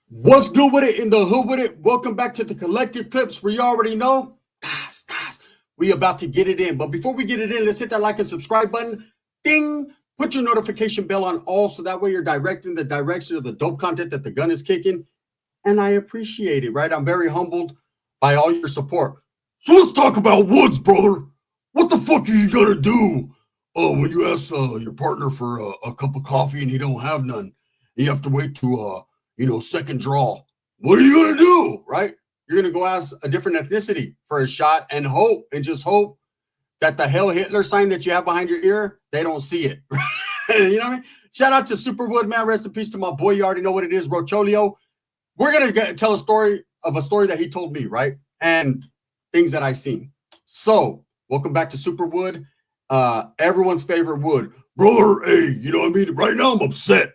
What's good with it in the hood with it? Welcome back to the Collective Clips where you already know. We about to get it in. But before we get it in, let's hit that like and subscribe button. Ding! Put your notification bell on all so that way you're directing the direction of the dope content that the gun is kicking. And I appreciate it, right? I'm very humbled by all your support. So let's talk about woods, brother. What the fuck are you gonna do when you ask your partner for a cup of coffee and he don't have none? You have to wait to second draw. What are you gonna do, right? You're gonna go ask a different ethnicity for a shot and just hope that the Hail Hitler sign that you have behind your ear, they don't see it. You know what I mean? Shout out to Superwood, man. Rest in peace to my boy. You already know what it is, Rocholio. We're gonna tell a story that he told me, right? And things that I seen. So, welcome back to Superwood. Everyone's favorite wood. Brother, hey, you know what I mean? Right now I'm upset.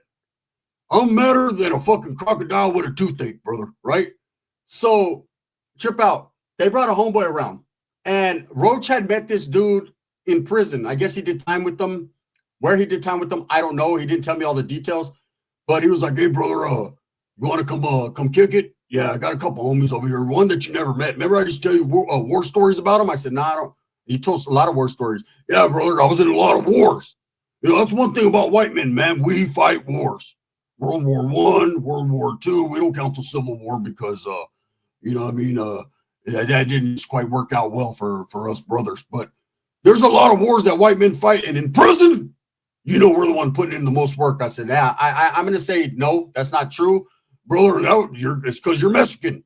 I'm madder than a fucking crocodile with a toothache, brother, right? So, trip out. They brought a homeboy around. And Roach had met this dude in prison. I guess he did time with them. Where he did time with them, I don't know. He didn't tell me all the details. But he was like, hey, brother, you want to come kick it? Yeah, I got a couple homies over here. One that you never met. Remember I just tell you war stories about him? I said, nah, I don't. He told us a lot of war stories. Yeah, brother, I was in a lot of wars. You know, that's one thing about white men, man. We fight wars. World War I, World War II. We don't count the Civil War because, that didn't quite work out well for us brothers. But there's a lot of wars that white men fight. And in prison, you know, we're the one putting in the most work. I said, yeah, I'm going to say, no, that's not true. Brother, no, it's because you're Mexican.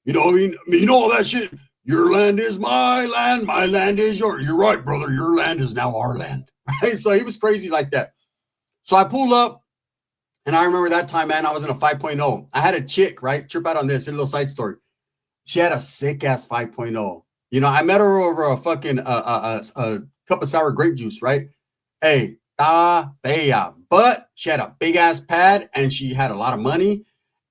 You know what I mean? You know all that shit. Your land is my land is yours. You're right, brother. Your land is now our land. Right? So he was crazy like that. So I pulled up. And I remember that time, man, I was in a 5.0. I had a chick, right? Trip out on this, a little side story. She had a sick ass 5.0. You know, I met her over a fucking a cup of sour grape juice, right? Hey, bella. But she had a big ass pad and she had a lot of money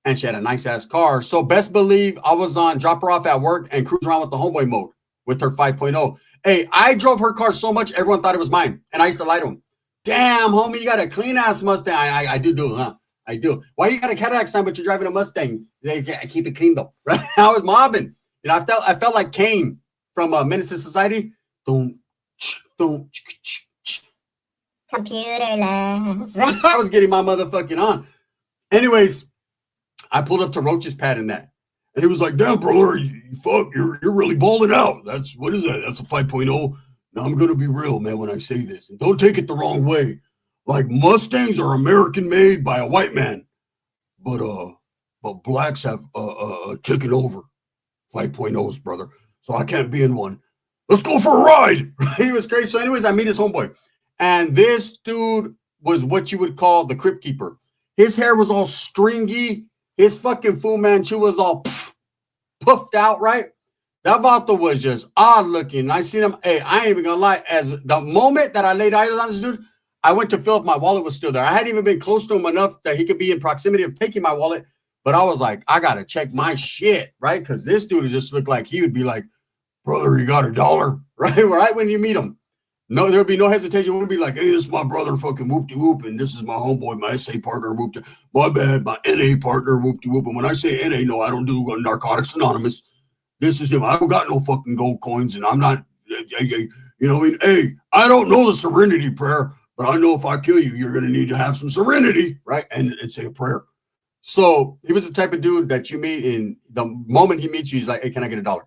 and she had a nice ass car. So best believe I was on drop her off at work and cruise around with the homeboy mode with her 5.0. Hey, I drove her car so much, everyone thought it was mine. And I used to lie to them. Damn, homie, you got a clean ass Mustang. I do, huh? I do. Why you got a Cadillac sign, but you're driving a Mustang? I keep it clean though, right? I was mobbing. You know, I felt like Kane from Menace to Society. Computer love. I was getting my motherfucking on. Anyways, I pulled up to Roach's pad in that. And he was like, damn, brother, you're really balling out. What is that? That's a 5.0. Now, I'm going to be real, man, when I say this. And don't take it the wrong way. Like, Mustangs are American-made by a white man. But blacks have taken over 5.0s, brother. So I can't be in one. Let's go for a ride. He was crazy. So anyways, I meet his homeboy. And this dude was what you would call the crypt keeper. His hair was all stringy. His fucking Fu Manchu was all puffed out, right? That vato was just odd looking. I seen him. Hey, I ain't even gonna lie. As the moment that I laid eyes on this dude, I went to fill up. My wallet was still there. I hadn't even been close to him enough that he could be in proximity of taking my wallet. But I was like, I gotta check my shit, right? Because this dude just looked like he would be like, brother, you got $1, right? Right when you meet him. No, there would be no hesitation. It would be like, hey, this is my brother, fucking whoop-de-whoop, and this is my homeboy, my SA partner, whoop-de. My bad, my NA partner, whoop-de-whoop. And when I say NA, no, I don't do Narcotics Anonymous. This is him. I don't got no fucking gold coins, and I'm not, you know what I mean? Hey, I don't know the serenity prayer, but I know if I kill you, you're going to need to have some serenity, right? And say a prayer. So he was the type of dude that you meet, and the moment he meets you, he's like, hey, can I get $1?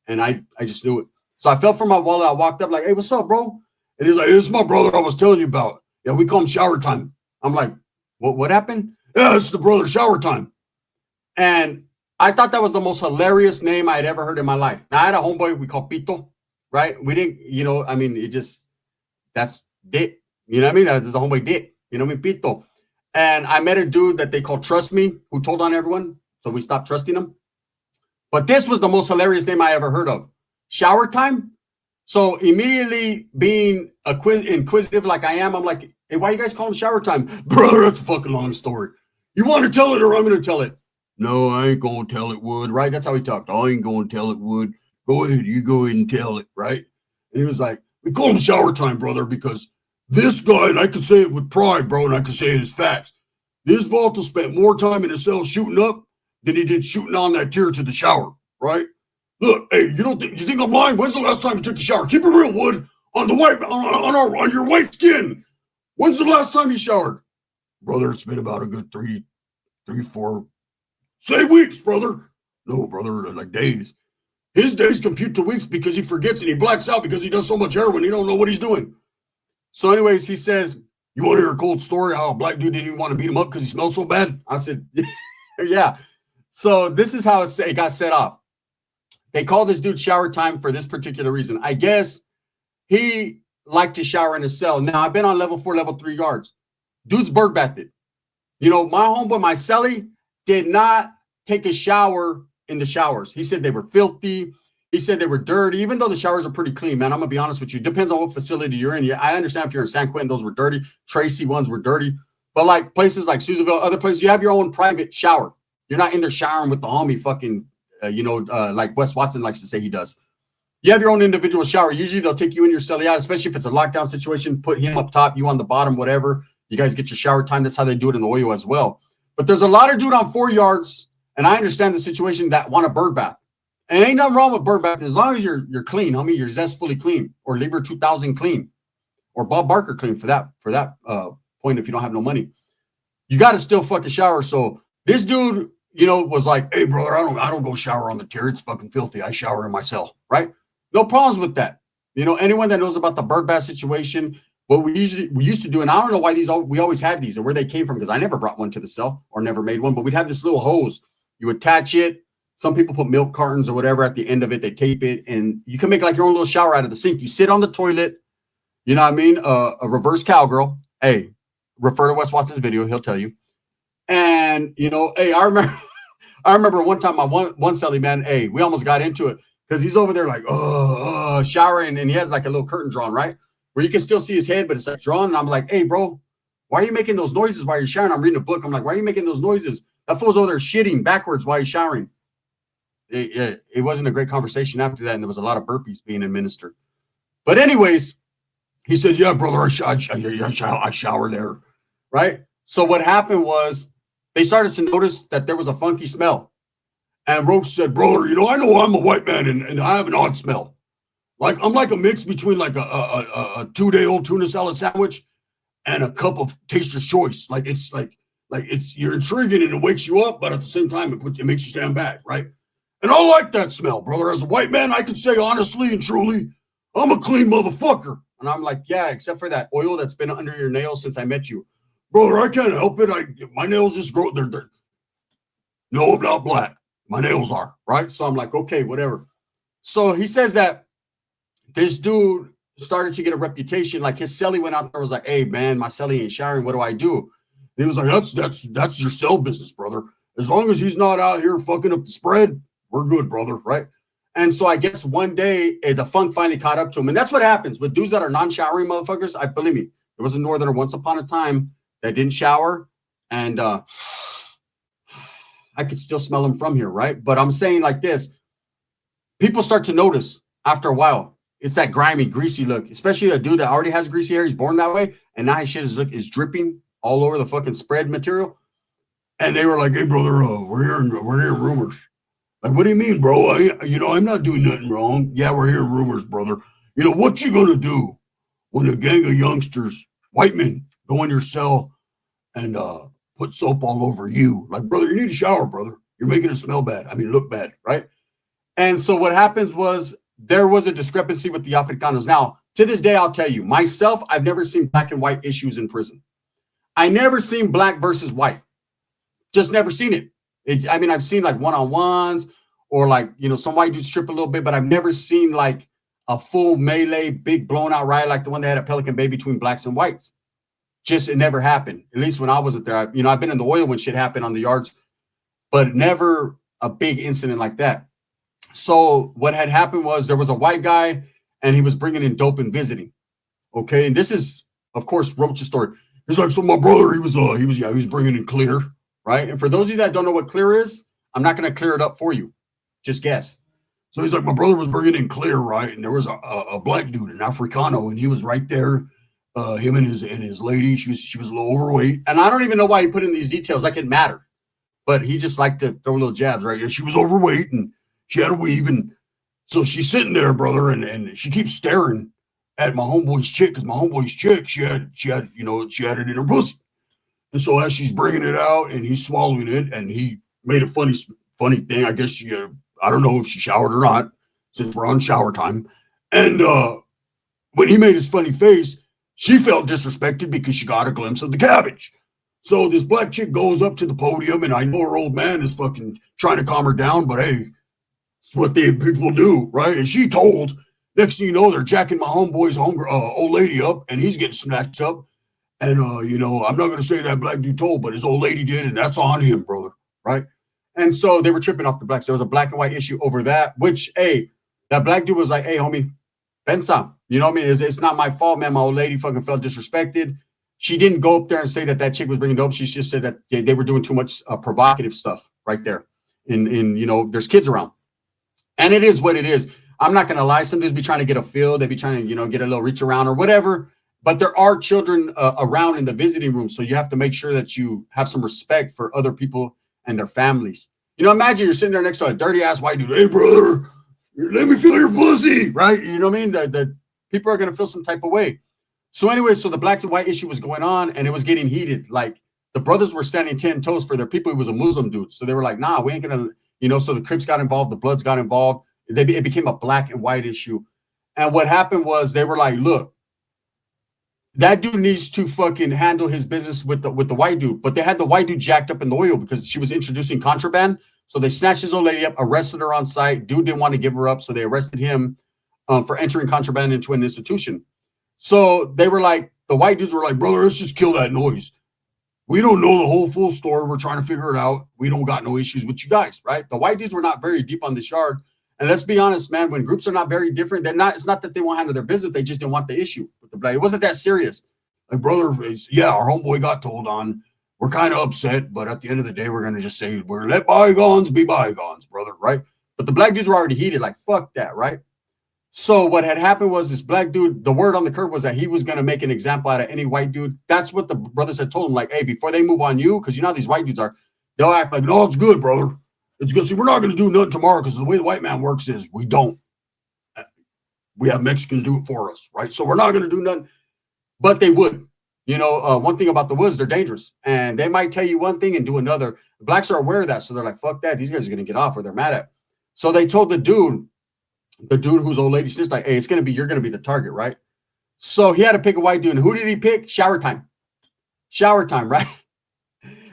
And I just knew it. So I felt for my wallet. I walked up like, hey, what's up, bro? And he's like, this is my brother I was telling you about. Yeah, we call him Shower Time. I'm like, what happened? Yeah, it's the brother Shower Time. And I thought that was the most hilarious name I had ever heard in my life. Now, I had a homeboy we call Pito, right? We didn't, I mean, that's Dick. You know what I mean? That's the homeboy Dick. You know what I mean? Pito. And I met a dude that they call Trust Me, who told on everyone. So we stopped trusting him. But this was the most hilarious name I ever heard of. Shower Time. So immediately being inquisitive like I am, I'm like, hey, why you guys call him Shower Time? Brother, that's a fucking long story. You want to tell it or I'm going to tell it? No, I ain't going to tell it, Wood. Right? That's how he talked. I ain't going to tell it, Wood. Go ahead. You go ahead and tell it, right? And he was like, we call him Shower Time, brother, because this guy, and I can say it with pride, bro, and I can say it as facts. This vato spent more time in the cell shooting up than he did shooting on that tear to the shower, right? Look, hey, you think I'm lying? When's the last time you took a shower? Keep it real, Wood. On your white skin. When's the last time you showered? Brother, it's been about a good 4, say weeks, brother. No, brother, like days. His days compute to weeks because he forgets and he blacks out because he does so much heroin. He don't know what he's doing. So anyways, he says, you want to hear a cold story how a black dude didn't even want to beat him up because he smelled so bad? I said, yeah. So this is how it got set off. They call this dude shower time for this particular reason. I guess he liked to shower in his cell. Now, I've been on level 4, level 3 yards. Dude's bird bathed. You know, my homeboy, my celly, did not take a shower in the showers. He said they were filthy. He said they were dirty, even though the showers are pretty clean, man. I'm going to be honest with you. Depends on what facility you're in. I understand if you're in San Quentin, those were dirty. Tracy ones were dirty. But like places like Susanville, other places, you have your own private shower. You're not in there showering with the homie fucking, like Wes Watson likes to say he does. You have your own individual shower. Usually they'll take you in your celly out, especially if it's a lockdown situation, put him up top, you on the bottom, whatever. You guys get your shower time. That's how they do it in the oil as well. But there's a lot of dude on 4 yards, and I understand the situation, that want a bird bath. And ain't nothing wrong with bird bath as long as you're clean, homie. You're zestfully clean, or Lieber 2000 clean, or Bob Barker clean for that point if you don't have no money. You got to still fucking shower. So this dude, was like, hey, brother, I don't go shower on the tier. It's fucking filthy. I shower in my cell, right? No problems with that. Anyone that knows about the bird bath situation, what we used to do, and I don't know why we always had these or where they came from, because I never brought one to the cell or never made one, but we'd have this little hose. You attach it. Some people put milk cartons or whatever at the end of it. They tape it, and you can make like your own little shower out of the sink. You sit on the toilet. You know what I mean? A reverse cowgirl. Hey, refer to Wes Watson's video. He'll tell you. And, hey, I remember one time my one celly, man, hey, we almost got into it because he's over there like, showering, and he has like a little curtain drawn, right? Where you can still see his head, but it's like drawn. And I'm like, hey, bro, why are you making those noises while you're showering? I'm reading a book. I'm like, why are you making those noises? That fool's over there shitting backwards while he's showering. It wasn't a great conversation after that, and there was a lot of burpees being administered. But anyways, he said, yeah, brother, I shower there, right? So what happened was they started to notice that there was a funky smell. And Roach said, brother, I know I'm a white man, and I have an odd smell. Like, I'm like a mix between like a 2-day-old tuna salad sandwich and a cup of Taster's Choice. Like, it's you're intriguing and it wakes you up, but at the same time, it makes you stand back, right? And I like that smell, brother. As a white man, I can say honestly and truly, I'm a clean motherfucker. And I'm like, yeah, except for that oil that's been under your nails since I met you. Brother, I can't help it. My nails just grow. They're no, I'm not black. My nails are, right? So I'm like, okay, whatever. So he says that this dude started to get a reputation. Like his celly went out there and was like, hey, man, my celly ain't showering. What do I do? And he was like, that's your cell business, brother. As long as he's not out here fucking up the spread, we're good, brother, right? And so I guess one day the funk finally caught up to him. And that's what happens with dudes that are non-showering motherfuckers. Believe me, there was a northerner once upon a time that didn't shower. And I could still smell him from here, right? But I'm saying like this. People start to notice after a while. It's that grimy, greasy look, especially a dude that already has greasy hair. He's born that way. And now his shit is dripping all over the fucking spread material. And they were like, hey, brother, we're hearing rumors. Like, what do you mean, bro? I'm not doing nothing wrong. Yeah, we're hearing rumors, brother. What you gonna do when a gang of youngsters, white men, go in your cell and put soap all over you? Like, brother, you need a shower, brother. You're making it smell bad. Look bad, right? And so what happens was there was a discrepancy with the Africanos. Now, to this day, I'll tell you, myself, I've never seen black and white issues in prison. I never seen black versus white. Just never seen it. I've seen like one-on-ones or like, some white dudes strip a little bit, but I've never seen like a full melee, big blown out riot like the one they had at Pelican Bay between blacks and whites. Just, it never happened. At least when I wasn't there. I've been in the oil when shit happened on the yards, but never a big incident like that. So what had happened was there was a white guy and he was bringing in dope and visiting. Okay. And this is, of course, Roach's story. He's like, so my brother, he was bringing in clear. Right. And for those of you that don't know what clear is, I'm not going to clear it up for you. Just guess. So he's like, my brother was bringing in clear. Right. And there was a black dude, an Africano, and he was right there. Him and his lady, she was a little overweight. And I don't even know why he put in these details. Like it mattered. but he just liked to throw little jabs, right? And she was overweight and she had a weave, and so she's sitting there, brother, and she keeps staring at my homeboy's chick, because my homeboy's chick, she had it in her pussy. And so as she's bringing it out and he's swallowing it, and he made a funny thing. I guess I don't know if she showered or not, since we're on shower time. And when he made his funny face, she felt disrespected because she got a glimpse of the cabbage. So this black chick goes up to the podium, and I know her old man is fucking trying to calm her down, but hey, it's what people do, right? And she told, next thing you know, they're jacking my homeboy's old lady up, and he's getting snatched up. And, I'm not going to say that black dude told, but his old lady did, and that's on him, brother, right? And so they were tripping off the blacks. There was a black and white issue over that, which, hey, that black dude was like, hey, homie, Bensa, you know what I mean? It's not my fault, man. My old lady fucking felt disrespected. She didn't go up there and say that chick was bringing dope. She just said that they were doing too much provocative stuff right there. There's kids around. And it is what it is. I'm not going to lie. Some dudes be trying to get a feel. They be trying to, get a little reach around or whatever. But there are children around in the visiting room. So you have to make sure that you have some respect for other people and their families. Imagine you're sitting there next to a dirty ass white dude. Hey, brother, let me feel your pussy, right? You know what I mean? The people are going to feel some type of way. So anyway, so the blacks and white issue was going on, and it was getting heated. Like, the brothers were standing 10 toes for their people. He was a Muslim dude. So they were like, nah, we ain't going to, so the Crips got involved. The Bloods got involved. It became a black and white issue. And what happened was they were like, look, that dude needs to fucking handle his business with the white dude. But they had the white dude jacked up in the oil because she was introducing contraband. So they snatched his old lady up, arrested her on site. Dude didn't want to give her up, so they arrested him for entering contraband into an institution. So they were like, the white dudes were like, brother, let's just kill that noise. We don't know the whole full story. We're trying to figure it out. We don't got no issues with you guys, right? The white dudes were not very deep on this yard. And let's be honest, man, when groups are not very different, it's not that they won't handle their business. They just didn't want the issue with the black. It wasn't that serious. Like, brother, yeah, our homeboy got told on. We're kind of upset, but at the end of the day, we're going to just say, we're let bygones be bygones, brother, right? But the black dudes were already heated, like, fuck that, right? So what had happened was this black dude, the word on the curb was that he was going to make an example out of any white dude. That's what the brothers had told him, like, hey, before they move on you, because you know how these white dudes are, they'll act like, no, it's good, brother. It's good. See, we're not going to do nothing tomorrow because the way the white man works is we don't. We have Mexicans do it for us, right? So we're not going to do nothing. But they would. One thing about the woods, they're dangerous. And they might tell you one thing and do another. The blacks are aware of that. So they're like, fuck that. These guys are going to get off, or they're mad at. So they told the dude whose old lady snitched, like, hey, you're going to be the target, right? So he had to pick a white dude. And who did he pick? Shower time, right?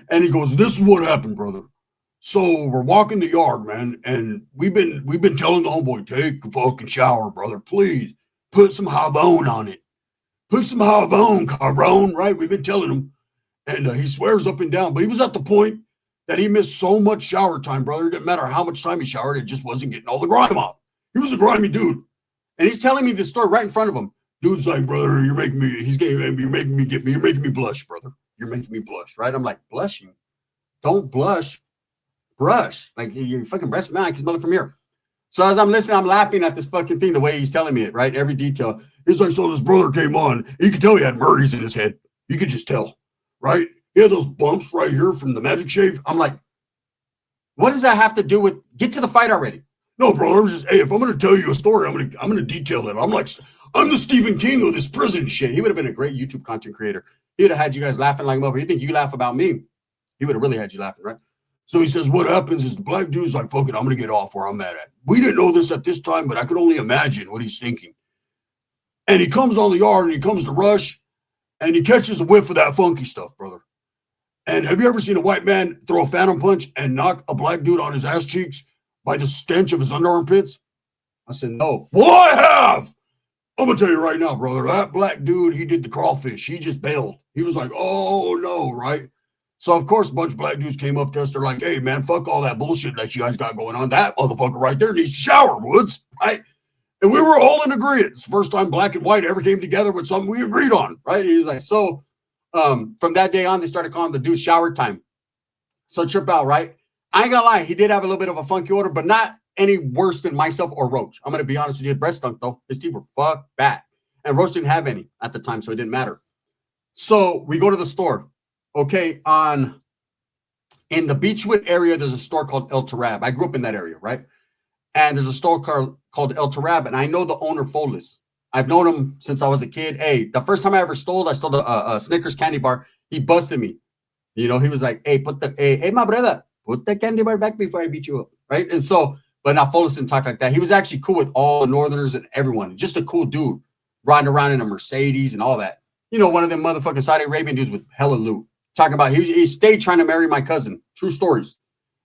And he goes, this is what happened, brother. So we're walking the yard, man, and we've been telling the homeboy, take a fucking shower, brother. Please put some jabón on it. Put some jabón, cabrón, right? We've been telling him. And he swears up and down. But he was at the point that he missed so much shower time, brother. It didn't matter how much time he showered. It just wasn't getting all the grime off. He was a grimy dude. And he's telling me this story right in front of him. Dude's like, brother, you're making me blush, brother. You're making me blush, right? I'm like, blushing? Don't blush. Brush. Like, your fucking breast, man, I can smell it from here. So as I'm listening, I'm laughing at this fucking thing, the way he's telling me it, right? Every detail. He's like, so this brother came on. You could tell he had murrays in his head. You could just tell, right? He had those bumps right here from the magic shave. I'm like, what does that have to do with, get to the fight already? No, brother, I'm just, hey, if I'm going to tell you a story, I'm going to detail it. I'm the Stephen King of this prison shit. He would have been a great YouTube content creator. He would have had you guys laughing like him over. You think you laugh about me? He would have really had you laughing, right? So he says, what happens is the black dude's like, fuck it, I'm going to get off where I'm at. We didn't know this at this time, but I could only imagine what he's thinking. And he comes on the yard and he comes to rush and he catches a whiff of that funky stuff, brother. And have you ever seen a white man throw a phantom punch and knock a black dude on his ass cheeks by the stench of his underarm pits? I said, no. Well, I have. I'm going to tell you right now, brother, that black dude, he did the crawfish. He just bailed. He was like, oh, no, right? So, of course, a bunch of black dudes came up to us. They're like, hey, man, fuck all that bullshit that you guys got going on. That motherfucker right there needs to shower, Woods, right? And we were all in agreement. It's the first time black and white ever came together with something we agreed on, right? And he's like, so from that day on, they started calling the dude shower time. So trip out, right? I ain't gonna lie, he did have a little bit of a funky odor, but not any worse than myself or Roach. I'm gonna be honest with you, breast stunk though. His teeth were fuck bad. And Roach didn't have any at the time, so it didn't matter. So we go to the store. Okay, on In the Beechwood area, there's a store called El Tarab. I grew up in that area, right? And there's a store called El Tarab, and I know the owner, Folis. I've known him since I was a kid. Hey, the first time I ever stole a Snickers candy bar. He busted me. You know, he was like, hey, hey, my brother, put the candy bar back before I beat you up, right? And so, but now Folis didn't talk like that. He was actually cool with all the Northerners and everyone. Just a cool dude, riding around in a Mercedes and all that. You know, one of them motherfucking Saudi Arabian dudes with hella loot. Talking about, he stayed trying to marry my cousin. True stories.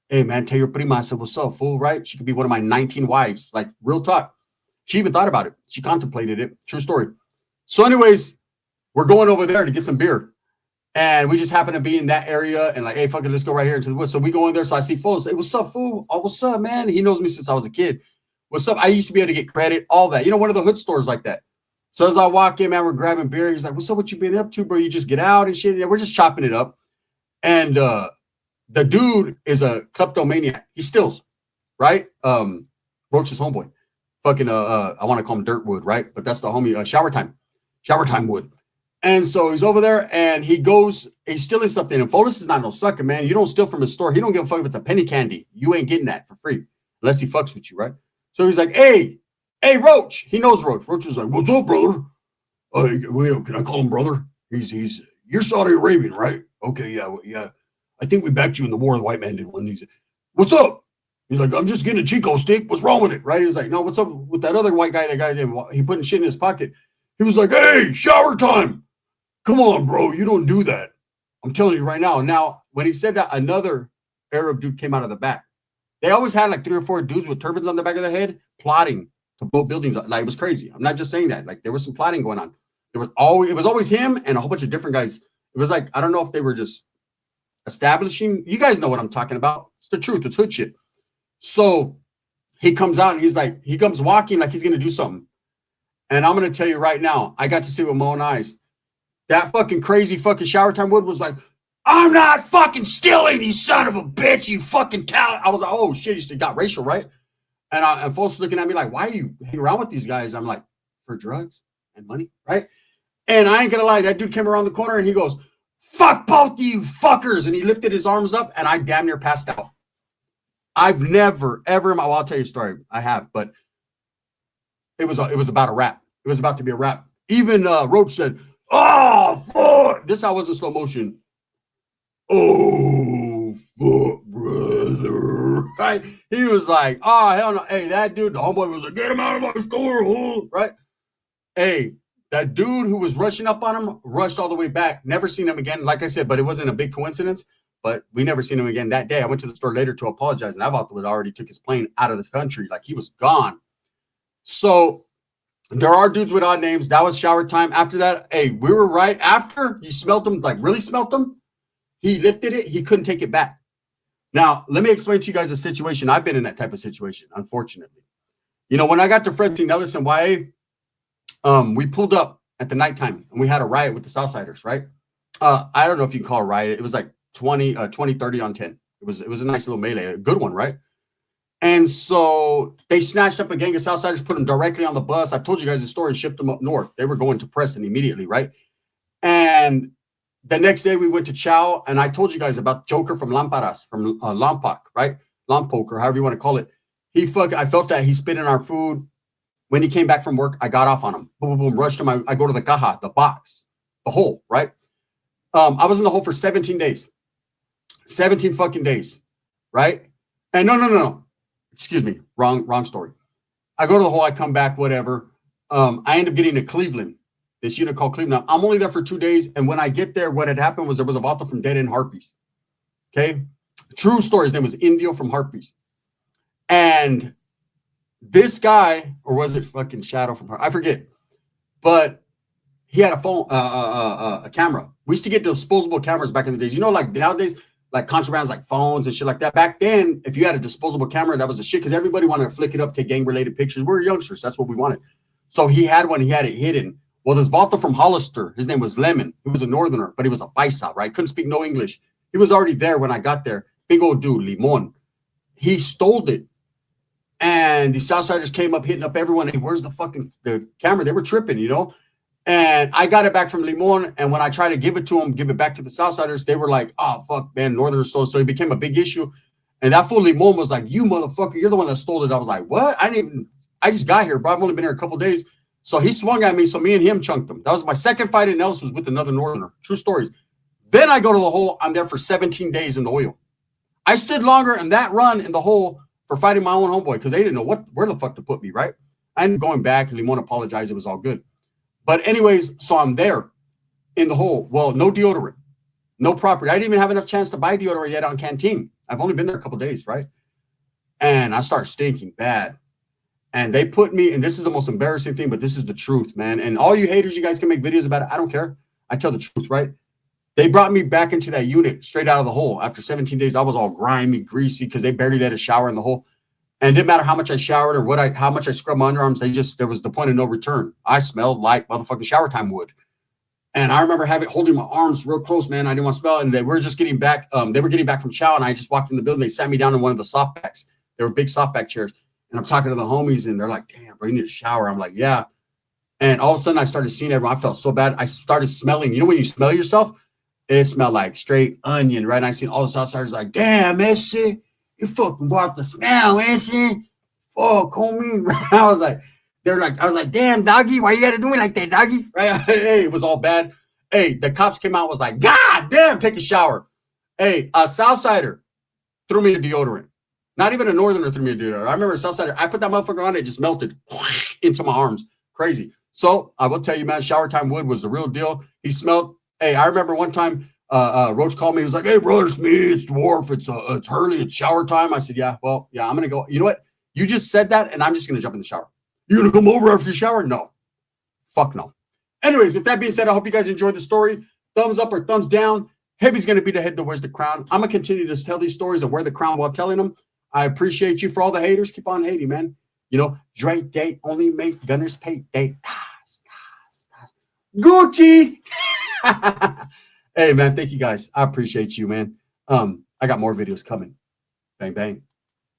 Hey, man, tell your prima. I said, what's up, fool, right? She could be one of my 19 wives. Like, real talk. She even thought about it. She contemplated it. True story. So anyways, we're going over there to get some beer. And we just happen to be in that area. And like, hey, fuck it, let's go right here into the woods. So we go in there. So I see Foles. Hey, what's up, fool? Oh, what's up, man? He knows me since I was a kid. What's up? I used to be able to get credit, all that. You know, one of the hood stores like that. So as I walk in, man, we're grabbing beer. He's like, what's up? What you been up to, bro? You just get out and shit. Yeah, we're just chopping it up. And the dude is a kleptomaniac. He steals, right? Roach's homeboy. Fucking, I want to call him Dirtwood, right? But that's the homie, Shower Time Wood. And so he's over there and he's stealing something. And Folis is not no sucker, man. You don't steal from his store. He don't give a fuck if it's a penny candy. You ain't getting that for free unless he fucks with you, right? So he's like, hey, Roach. He knows Roach. Roach is like, what's up, brother? Can I call him brother? You're Saudi Arabian, right? Okay, yeah. I think we backed you in the war the white man did one. He's like, what's up? He's like, I'm just getting a Chico stick. What's wrong with it? Right? He's like, no, what's up with that other white guy? That guy didn't. He putting shit in his pocket. He was like, hey, shower time. Come on, bro. You don't do that. I'm telling you right now. Now, when he said that, another Arab dude came out of the back. They always had like 3 or 4 dudes with turbans on the back of their head plotting to blow buildings. Like, it was crazy. I'm not just saying that. Like, there was some plotting going on. It was always him and a whole bunch of different guys. It was like, I don't know if they were just establishing. You guys know what I'm talking about. It's the truth. It's hood shit. So he comes out and he comes walking like he's going to do something. And I'm going to tell you right now, I got to see it with my own eyes. That fucking crazy fucking Shower Time Wood was like, I'm not fucking stealing, you son of a bitch, you fucking cow. I was like, oh shit, he got racial, right? And folks looking at me like, why are you hanging around with these guys? I'm like, for drugs and money, right? And I ain't gonna lie, that dude came around the corner and he goes, fuck both of you fuckers. And he lifted his arms up and I damn near passed out. I've never, ever in my, well, I'll tell you a story. I have, but it was about a rap. It was about to be a rap. Even Roach said, oh, fuck. This I was in slow motion. Oh, fuck, brother. Right? He was like, oh, hell no. Hey, that dude, the homeboy was like, get him out of my store. Right? Hey, that dude who was rushing up on him rushed all the way back. Never seen him again. Like I said, but it wasn't a big coincidence. But we never seen him again that day. I went to the store later to apologize. And I've already took his plane out of the country. Like, he was gone. So there are dudes with odd names. That was Shower Time. After that, hey, we were right after you smelt them, like really smelt them. He lifted it. He couldn't take it back. Now, let me explain to you guys a situation. I've been in that type of situation, unfortunately. You know, when I got to Frederick Nellis and YA, we pulled up at the nighttime and we had a riot with the Southsiders, right? I don't know if you can call it a riot. It was like 20, 30 on 10. It was a nice little melee, a good one, right? And so they snatched up a gang of Southsiders, put them directly on the bus. I've told you guys the story, and shipped them up north. They were going to Preston immediately, right? And the next day we went to Chow, and I told you guys about Joker from Lamparas, from Lompoc, right? Lompoc, or however you want to call it. I felt that he spit in our food. When he came back from work, I got off on him. Boom, boom, boom, rushed him. I go to the caja, the box, the hole, right? I was in the hole for 17 days. 17 fucking days, right? And no. Excuse me, wrong story. I go to the hole, I come back, whatever. I end up getting to Cleveland, this unit called Cleveland. I'm only there for 2 days, and when I get there, what had happened was there was a vato from Dead End Harpies. Okay? True story, his name was Indio from Harpies. And this guy, or was it fucking Shadow from Harpies? I forget. But he had a phone, a camera. We used to get disposable cameras back in the days. You know, like nowadays, like contrabands, like phones and shit like that. Back then, if you had a disposable camera, that was the shit, because everybody wanted to flick it up, take gang-related pictures. We were youngsters. That's what we wanted. So he had one. He had it hidden. Well, this vato from Hollister, his name was Lemon. He was a northerner, but he was a paisa, right? Couldn't speak no English. He was already there when I got there. Big old dude, Limon. He stole it. And the Southsiders came up, hitting up everyone. Hey, where's the camera? They were tripping, you know? And I got it back from Limon. And when I tried to give it to them, give it back to the Southsiders, they were like, oh, fuck, man, Northerners stole it. So it became a big issue. And that fool Limon was like, you motherfucker, you're the one that stole it. I was like, what? I just got here, bro. I've only been here a couple days. So he swung at me. So me and him chunked him. That was my second fight in Nelson, was with another Northerner. True stories. Then I go to the hole. I'm there for 17 days in the oil. I stood longer in that run in the hole for fighting my own homeboy because they didn't know where the fuck to put me, right? I ended up going back and Limon apologized. It was all good. But anyways, so I'm there in the hole. Well, no deodorant, no property. I didn't even have enough chance to buy deodorant yet on Canteen. I've only been there a couple days, right? And I start stinking bad. And they put me, and this is the most embarrassing thing, but this is the truth, man. And all you haters, you guys can make videos about it. I don't care. I tell the truth, right? They brought me back into that unit straight out of the hole. After 17 days, I was all grimy, greasy, because they barely let a shower in the hole. And it didn't matter how much I showered or how much I scrubbed my underarms. There was the point of no return. I smelled like motherfucking shower time would. And I remember holding my arms real close, man. I didn't want to smell it. And they were just getting back. They were getting back from chow, and I just walked in the building. They sat me down in one of the softbacks. They were big softback chairs. And I'm talking to the homies, and they're like, damn, bro, you need a shower. I'm like, yeah. And all of a sudden, I started seeing everyone. I felt so bad. I started smelling. You know when you smell yourself? It smelled like straight onion, right? And I seen all the Southsiders like, damn, Messi, you fucking brought the smell, Messi. Fuck, homie. I was like, damn, doggy, why you gotta do me like that, doggy? Right? Hey, it was all bad. Hey, the cops came out, was like, God damn, take a shower. Hey, a Southsider threw me a deodorant. Not even a Northerner threw me a deodorant. I remember a Southsider, I put that motherfucker on, it just melted into my arms. Crazy. So I will tell you, man, shower time wood was the real deal. He smelled. Hey, I remember one time Roach called me. He was like, hey, brother, it's me. It's Dwarf. It's Hurley. It's shower time. I said, yeah, I'm going to go. You know what? You just said that, and I'm just going to jump in the shower. You going to come over after you shower? No. Fuck no. Anyways, with that being said, I hope you guys enjoyed the story. Thumbs up or thumbs down. Heavy's going to be the head that wears the crown. I'm going to continue to tell these stories and wear the crown while telling them. I appreciate you. For all the haters, keep on hating, man. You know, Drake date only make gunners pay date. Gucci. Hey, man, thank you guys. I appreciate you, man. I got more videos coming. Bang, bang.